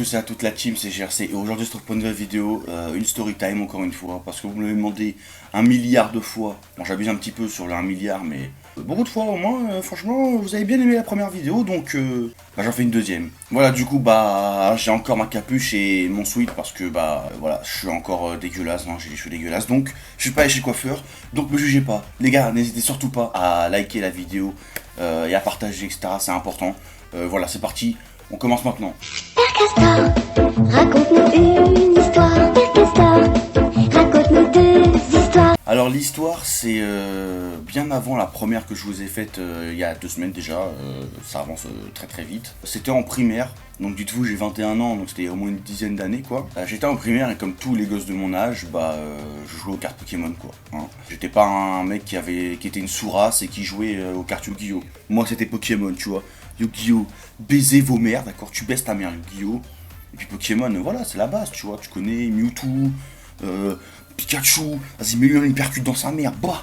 tous et à toute la team, c'est GRC et aujourd'hui je te reprends une nouvelle vidéo, une story time encore une fois, parce que vous me l'avez demandé 1 milliard de fois. Bon, j'abuse un petit peu sur le 1 milliard, mais beaucoup de fois au moins, franchement, vous avez bien aimé la première vidéo, donc j'en fais une deuxième. Voilà, du coup, j'ai encore ma capuche et mon sweat, parce que voilà, je suis encore dégueulasse, hein, j'ai les cheveux dégueulasses, donc je suis pas allé chez le coiffeur, donc me jugez pas. Les gars, n'hésitez surtout pas à liker la vidéo et à partager, etc., c'est important. Voilà, c'est parti, on commence maintenant. Père Castor, raconte-nous une histoire. Père Castor, raconte-nous deux histoires. Alors l'histoire c'est bien avant la première que je vous ai faite il y a 2 semaines déjà, ça avance très très vite. C'était en primaire, donc dites-vous j'ai 21 ans, donc c'était au moins une dizaine d'années quoi. J'étais en primaire et comme tous les gosses de mon âge, je jouais aux cartes Pokémon quoi. Hein. J'étais pas un mec qui était une sous-race et qui jouait aux cartes Yu-Gi-Oh! Moi c'était Pokémon tu vois. Yu-Gi-Oh! Baiser vos mères, d'accord, tu baisses ta mère Yu-Gi-Oh! Et puis Pokémon, voilà, c'est la base, tu vois, tu connais Mewtwo, Pikachu, vas-y, mets-lui une percute dans sa mère, bah.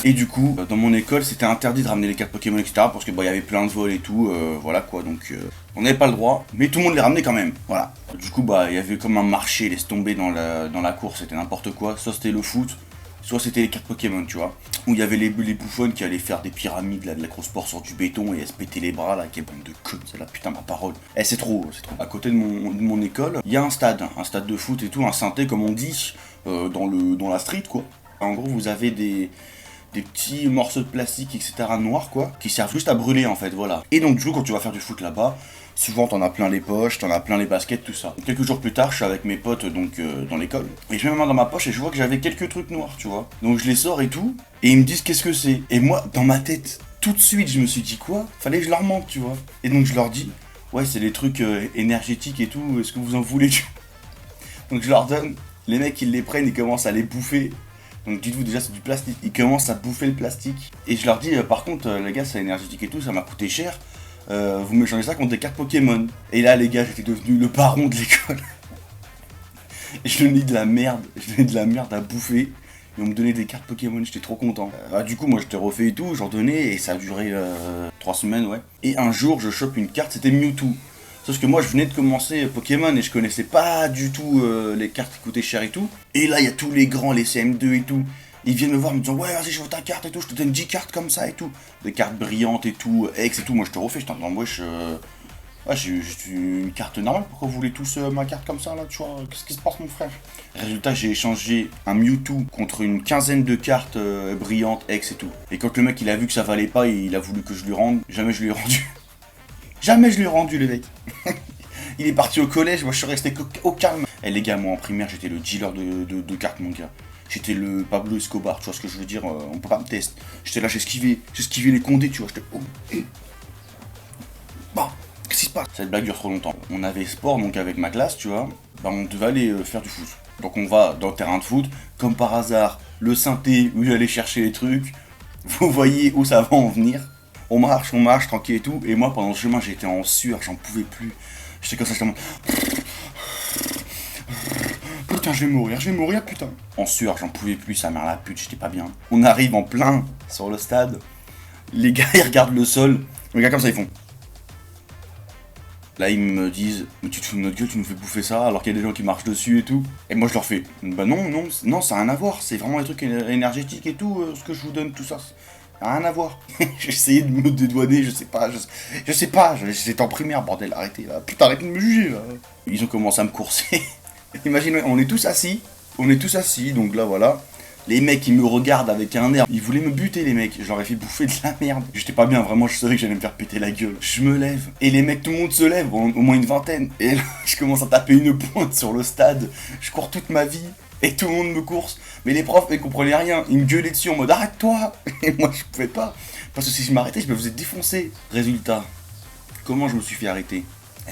Et du coup, dans mon école, c'était interdit de ramener les cartes Pokémon, etc. Parce que il y avait plein de vols et tout, voilà quoi, donc on n'avait pas le droit, mais tout le monde les ramenait quand même, voilà. Du coup, il y avait comme un marché, laisse tomber dans la course, c'était n'importe quoi, soit c'était le foot, soit c'était les cartes Pokémon, tu vois. Où il y avait les bouffonnes qui allaient faire des pyramides, là, de l'acrosport sur du béton et elles se pétaient les bras, là, quelle bande de connes, c'est là, putain, ma parole. C'est trop, c'est trop. À côté de mon école, il y a un stade de foot et tout, un synthé, comme on dit, dans la street, quoi. En gros, vous avez des petits morceaux de plastique, etc. noirs, quoi, qui servent juste à brûler, en fait, voilà. Et donc, du coup, quand tu vas faire du foot là-bas, souvent t'en as plein les poches, t'en as plein les baskets, tout ça. Quelques jours plus tard, je suis avec mes potes donc dans l'école, et je mets ma main dans ma poche et je vois que j'avais quelques trucs noirs, tu vois. Donc je les sors et tout, et ils me disent qu'est-ce que c'est. Et moi, dans ma tête, tout de suite, je me suis dit quoi. Fallait que je leur montre, tu vois. Et donc je leur dis, ouais, c'est des trucs énergétiques et tout, est-ce que vous en voulez? Donc je leur donne, les mecs ils les prennent, ils commencent à les bouffer. Donc dites-vous déjà c'est du plastique, ils commencent à bouffer le plastique. Et je leur dis par contre les gars c'est énergétique et tout, ça m'a coûté cher. Vous me changez ça contre des cartes Pokémon. Et là les gars j'étais devenu le baron de l'école. Et je donnais de la merde, à bouffer. Et on me donnait des cartes Pokémon, j'étais trop content. Du coup moi je t'ai refait et tout, j'en donnais et ça a duré 3 semaines ouais. Et un jour je chope une carte, c'était Mewtwo. Sauf que moi je venais de commencer Pokémon et je connaissais pas du tout les cartes qui coûtaient cher et tout. Et là il y a tous les grands, les CM2 et tout. Ils viennent me voir me disant ouais vas-y je veux ta carte et tout, je te donne 10 cartes comme ça et tout. Des cartes brillantes et tout, ex et tout, moi je te refais, je t'entends moi j'ai une carte normale, pourquoi vous voulez tous ma carte comme ça là, tu vois, qu'est-ce qui se passe mon frère? Résultat j'ai échangé un Mewtwo contre une quinzaine de cartes brillantes, ex et tout. Et quand le mec il a vu que ça valait pas, il a voulu que je lui rende, jamais je lui ai rendu. Jamais je lui ai rendu le mec. Il est parti au collège, moi je suis resté au calme. Et les gars, moi en primaire j'étais le dealer de cartes mon gars. J'étais le Pablo Escobar, tu vois ce que je veux dire, on peut pas me tester. J'étais là, j'esquivais les condés, tu vois, j'étais... Oh, qu'est-ce qui se passe? Cette blague dure trop longtemps. On avait sport donc avec ma classe, tu vois, on devait aller faire du foot. Donc on va dans le terrain de foot, comme par hasard, le synthé où j'allais chercher les trucs. Vous voyez où ça va en venir. On marche, tranquille et tout. Et moi, pendant le chemin, j'étais en sueur, j'en pouvais plus. J'étais comme ça, j'étais en mode... Putain, je vais mourir, putain. En sueur, j'en pouvais plus, ça mère la pute, j'étais pas bien. On arrive en plein sur le stade. Les gars, ils regardent le sol. Les gars, comme ça, ils font... Là, ils me disent, mais tu te fous de notre gueule, tu nous fais bouffer ça, alors qu'il y a des gens qui marchent dessus et tout. Et moi, je leur fais, bah non, ça a rien à voir. C'est vraiment des trucs énergétiques et tout, ce que je vous donne, tout ça. Rien à voir. J'ai essayé de me dédouaner, je sais pas, j'étais en primaire, bordel, arrêtez là. Putain, arrêtez de me juger là. Ils ont commencé à me courser. Imagine, on est tous assis, donc là voilà. Les mecs ils me regardent avec un air, ils voulaient me buter les mecs, je leur ai fait bouffer de la merde. J'étais pas bien, vraiment je savais que j'allais me faire péter la gueule. Je me lève, et les mecs, tout le monde se lève, au moins une vingtaine. Et là, je commence à taper une pointe sur le stade, je cours toute ma vie. Et tout le monde me course, mais les profs ils comprenaient rien, ils me gueulaient dessus en mode arrête-toi. Et moi je pouvais pas, parce que si je m'arrêtais je me faisais défoncer. Résultat, comment je me suis fait arrêter?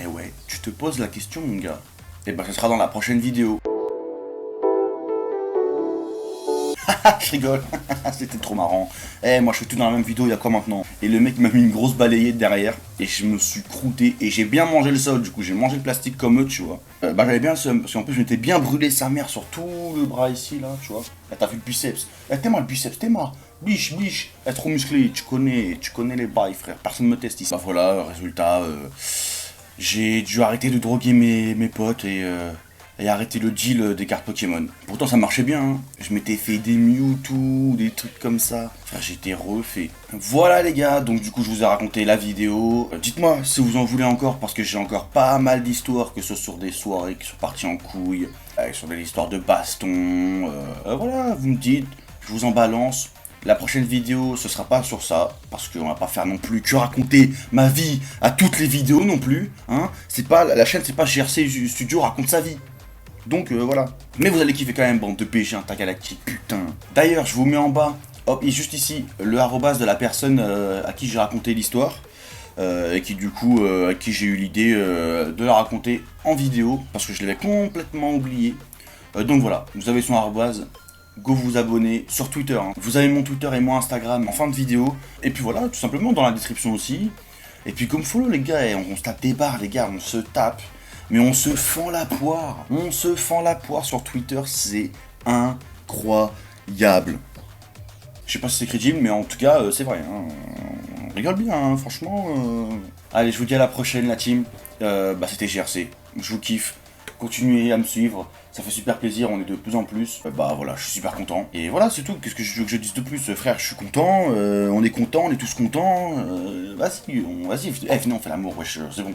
Eh ouais, tu te poses la question mon gars. Et ce sera dans la prochaine vidéo. Je rigole, c'était trop marrant. Moi je fais tout dans la même vidéo, il y a quoi maintenant? Et le mec m'a mis une grosse balayette derrière, et je me suis croûté, et j'ai bien mangé le sol, du coup j'ai mangé le plastique comme eux, tu vois. J'avais bien le seum, parce qu'en plus je m'étais bien brûlé sa mère sur tout le bras ici, là, tu vois. Là t'as vu le biceps, t'es moi le biceps, t'es moi. Biche, trop musclé, tu connais les bails frère, personne me teste ici. Voilà, résultat, J'ai dû arrêter de droguer mes potes et arrêter le deal des cartes Pokémon. Pourtant ça marchait bien, hein. Je m'étais fait des Mewtwo, des trucs comme ça. Enfin j'étais refait. Voilà les gars, donc du coup je vous ai raconté la vidéo. Dites-moi si vous en voulez encore, parce que j'ai encore pas mal d'histoires, que ce soit sur des soirées qui sont parties en couilles, sur des histoires de baston. Voilà, vous me dites, je vous en balance. La prochaine vidéo, ce sera pas sur ça, parce qu'on va pas faire non plus que raconter ma vie à toutes les vidéos non plus, hein. C'est pas, la chaîne, c'est pas GRC Studio raconte sa vie. Donc voilà. Mais vous allez kiffer quand même, bande de PG intergalactique, putain. D'ailleurs, je vous mets en bas, hop, et juste ici, le arrobas de la personne à qui j'ai raconté l'histoire. Et qui du coup, à qui j'ai eu l'idée de la raconter en vidéo, parce que je l'avais complètement oublié. Donc voilà, vous avez son arrobas. Go vous abonner sur Twitter, hein. Vous avez mon Twitter et mon Instagram en fin de vidéo. Et puis voilà, tout simplement dans la description aussi. Et puis comme follow les gars, on se tape des barres les gars, on se tape. Mais on se fend la poire. On se fend la poire sur Twitter, c'est incroyable. Je sais pas si c'est crédible, mais en tout cas, c'est vrai. Hein. On rigole bien, hein, franchement. Allez, je vous dis à la prochaine la team. C'était GRC, je vous kiffe. Continuez à me suivre, ça fait super plaisir, on est de plus en plus. Voilà, je suis super content. Et voilà, c'est tout, qu'est-ce que je veux que je dise de plus, frère, je suis content, on est content, on est tous contents. Vas-y, venez, on fait l'amour, wesh, c'est bon.